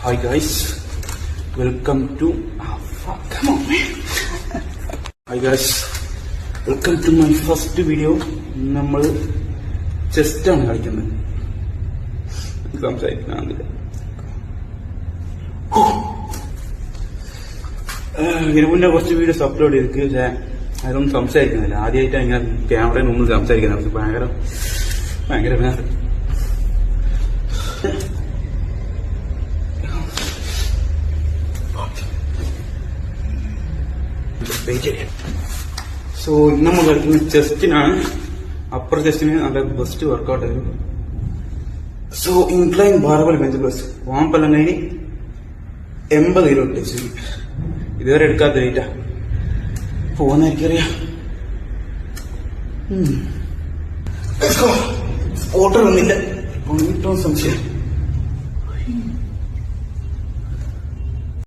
Hi guys, welcome to come on man. Hi guys, welcome to my first video. നമ്മൾ chest ആണ് കളിക്കുന്നത്. സംസാരിക്കുന്നില്ല. ഇതിനു മുന്നേ കുറച്ച് വീഡിയോസ് അപ്ലോഡ് ചെയ്തിട്ട് പക്ഷേ അതൊന്നും സംസാരിക്കുന്നില്ല. ആദ്യമായിട്ടാണ് ഇങ്ങനെ ക്യാമറയുടെ മുമ്പിൽ സംസാരിക്കുന്നത്. ഭയങ്കര സോ ഇന്ന് നമ്മൾ കളിക്കുന്നത് ചെസ്റ്റിനാണ്. അപ്പർ ചെസ്റ്റിന് നല്ല ബെസ്റ്റ് വർക്കൗട്ട് ആയിരുന്നു. So incline barbell bench press വാമ്പല്ലങ്ങൈന് 80 കിലോ ടെസ്റ്റ് ഇതുവരെ എടുക്കാത്ത വെയിറ്റാ. പോകുന്ന എനിക്കറിയാം. ഓർഡർ വന്നില്ല. സംശയം